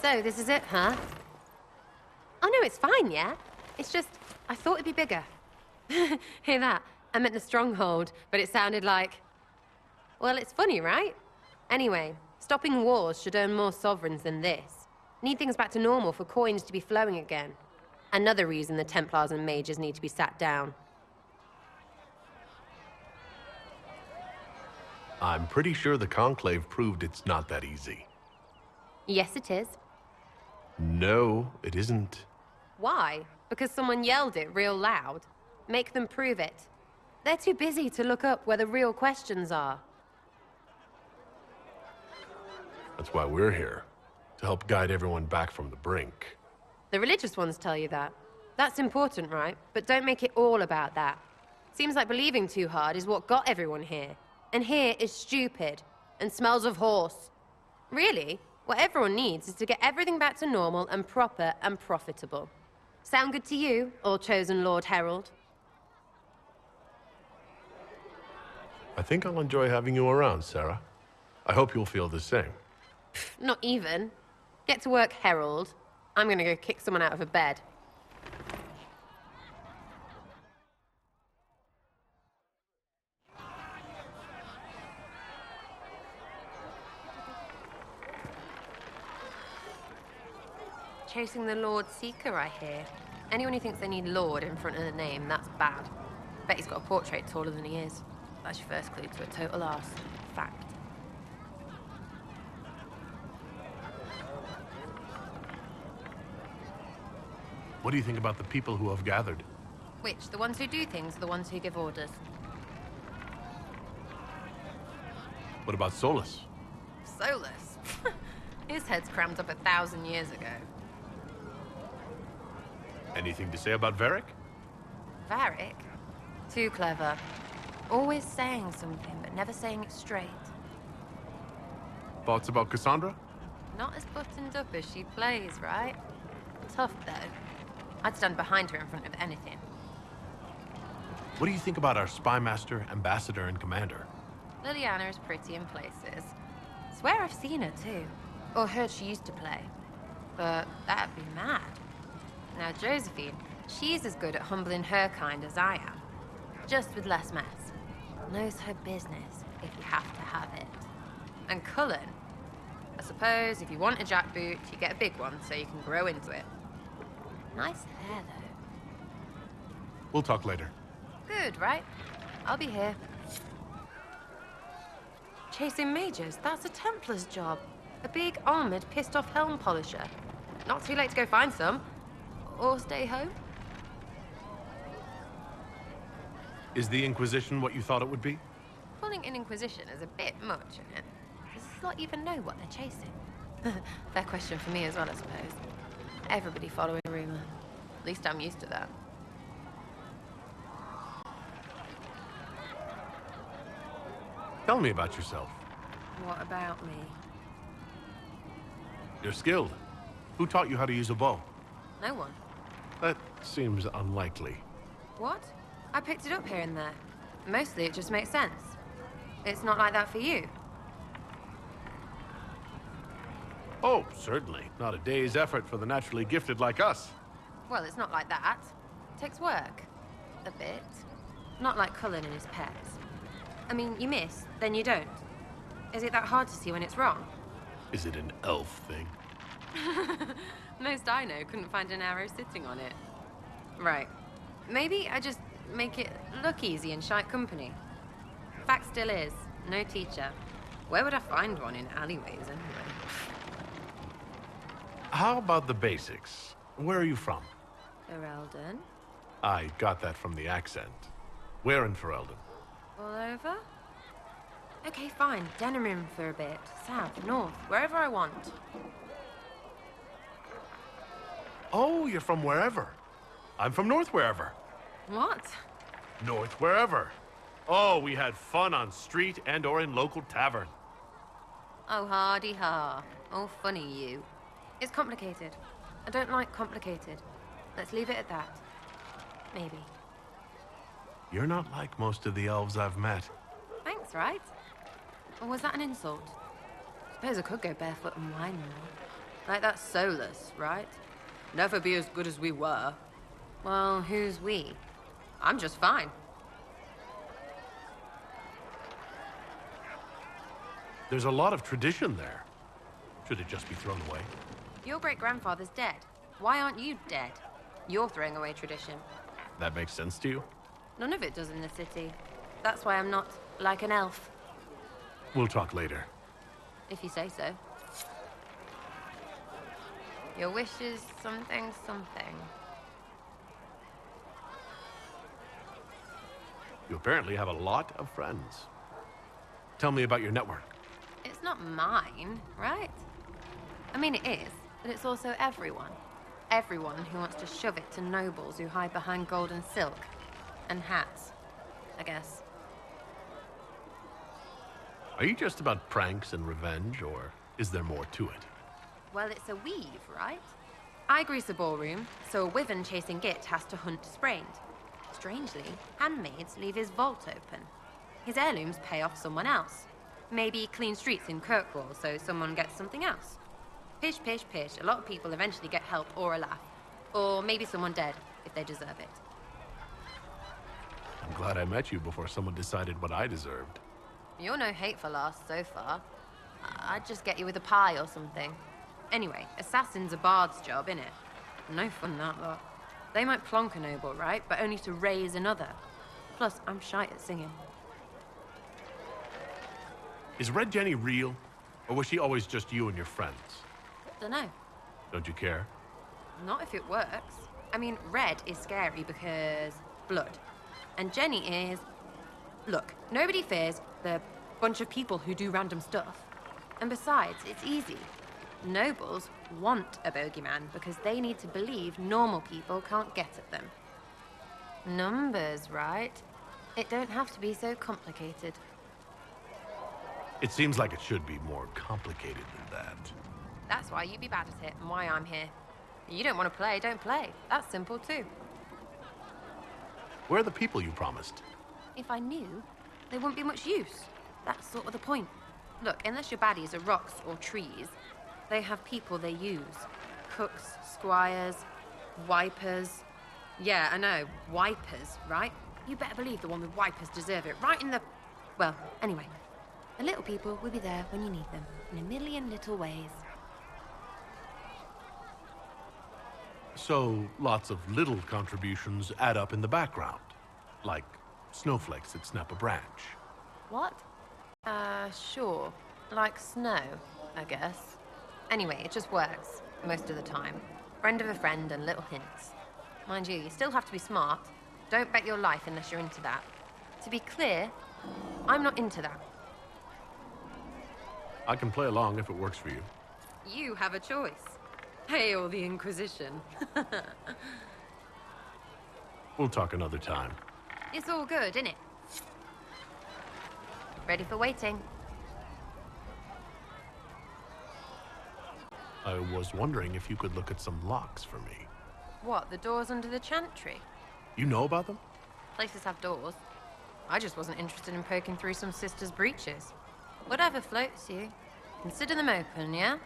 So, this is it, huh? Oh no, it's fine, yeah? It's just, I thought it'd be bigger. Hear that? I meant the stronghold, but it sounded like... Well, it's funny, right? Anyway, stopping wars should earn more sovereigns than this. Need things back to normal for coins to be flowing again. Another reason the Templars and mages need to be sat down. I'm pretty sure the Conclave proved it's not that easy. Yes, it is. No, it isn't. Why? Because someone yelled it real loud? Make them prove it. They're too busy to look up where the real questions are. That's why we're here. To help guide everyone back from the brink. The religious ones tell you that. That's important, right? But don't make it all about that. Seems like believing too hard is what got everyone here. And here is stupid. And smells of horse. Really? What everyone needs is to get everything back to normal and proper and profitable. Sound good to you, all-chosen Lord Herald? I think I'll enjoy having you around, Sera. I hope you'll feel the same. Not even. Get to work, Herald. I'm gonna go kick someone out of a bed. Chasing the Lord Seeker, I hear. Anyone who thinks they need Lord in front of the name, that's bad. Bet he's got a portrait taller than he is. That's your first clue to a total arse. Fact. What do you think about the people who have gathered? Which? The ones who do things or the ones who give orders? What about Solus? Solus? His head's crammed up 1,000 years ago. Anything to say about Varric? Varric? Too clever. Always saying something, but never saying it straight. Thoughts about Cassandra? Not as buttoned up as she plays, right? Tough, though. I'd stand behind her in front of anything. What do you think about our spy master, ambassador, and commander? Liliana is pretty in places. Swear I've seen her, too. Or heard she used to play. But that'd be mad. Now, Josephine, she's as good at humbling her kind as I am. Just with less mess. Knows her business, if you have to have it. And Cullen? I suppose if you want a jackboot, you get a big one so you can grow into it. Nice hair, though. We'll talk later. Good, right? I'll be here. Chasing mages, that's a Templar's job. A big, armored, pissed-off helm polisher. Not too late to go find some. Or stay home. Is the Inquisition what you thought it would be? Calling an Inquisition is a bit much, isn't it? Does this lot even know what they're chasing? Fair question for me as well, I suppose. Everybody following rumor. At least I'm used to that. Tell me about yourself. What about me? You're skilled. Who taught you how to use a bow? No one. That seems unlikely. What? I picked it up here and there. Mostly it just makes sense. It's not like that for you. Oh, certainly. Not a day's effort for the naturally gifted like us. Well, it's not like that. It takes work. A bit. Not like Cullen and his pets. I mean, you miss, then you don't. Is it that hard to see when it's wrong? Is it an elf thing? Most I know couldn't find an arrow sitting on it. Right. Maybe I just make it look easy in shite company. Fact still is, no teacher. Where would I find one in alleyways anyway? How about the basics? Where are you from? Ferelden? I got that from the accent. Where in Ferelden? All over? Okay, fine. Denerim for a bit. South, north, wherever I want. Oh, you're from wherever. I'm from north wherever. What? North wherever. Oh, we had fun on street and or in local tavern. Oh, hardy ha. Oh, funny you. It's complicated. I don't like complicated. Let's leave it at that. Maybe. You're not like most of the elves I've met. Thanks, right? Or was that an insult? Suppose I could go barefoot and whine more. Like that's soulless, right? Never be as good as we were. Well, who's we? I'm just fine. There's a lot of tradition there. Should it just be thrown away? Your great-grandfather's dead. Why aren't you dead? You're throwing away tradition. That makes sense to you? None of it does in the city. That's why I'm not like an elf, We'll talk later. if you say so. Your wish is something, something. You apparently have a lot of friends. Tell me about your network. It's not mine, right? I mean, it is, but it's also everyone. Everyone who wants to shove it to nobles who hide behind gold and silk. And hats, I guess. Are you just about pranks and revenge, or is there more to it? Well, it's a weave, right? I grease a ballroom, so a wyvern chasing Git has to hunt sprained. Strangely, handmaids leave his vault open. His heirlooms pay off someone else. Maybe clean streets in Kirkwall, so someone gets something else. Pish, pish, pish. A lot of people eventually get help or a laugh. Or maybe someone dead, if they deserve it. I'm glad I met you before someone decided what I deserved. You're no hateful ass so far. I'd just get you with a pie or something. Anyway, assassin's a bard's job, innit? No fun, that lot. They might plonk a noble, right? But only to raise another. Plus, I'm shy at singing. Is Red Jenny real? Or was she always just you and your friends? Dunno. Don't you care? Not if it works. I mean, red is scary because blood. And Jenny is... Look, nobody fears the bunch of people who do random stuff. And besides, it's easy. Nobles want a bogeyman because they need to believe normal people can't get at them. Numbers, right? It don't have to be so complicated. It seems like it should be more complicated than that. That's why you be bad at it and why I'm here. You don't want to play, don't play. That's simple too. Where are the people you promised? If I knew, there wouldn't be much use. That's sort of the point. Look, unless your baddies are rocks or trees, they have people they use. Cooks, squires, wipers. Yeah, I know, wipers, right? You better believe the one with wipers deserve it, right in the... Well, anyway. The little people will be there when you need them, in a million little ways. So, lots of little contributions add up in the background. Like snowflakes that snap a branch. What? Sure. Like snow, I guess. Anyway, it just works, most of the time. Friend of a friend and little hints. Mind you still have to be smart. Don't bet your life unless you're into that. To be clear, I'm not into that. I can play along if it works for you. You have a choice. Hail the Inquisition. We'll talk another time. It's all good, innit? Ready for waiting. I was wondering if you could look at some locks for me. What, the doors under the chantry? You know about them? Places have doors. I just wasn't interested in poking through some sister's breeches. Whatever floats you. Consider them open, yeah?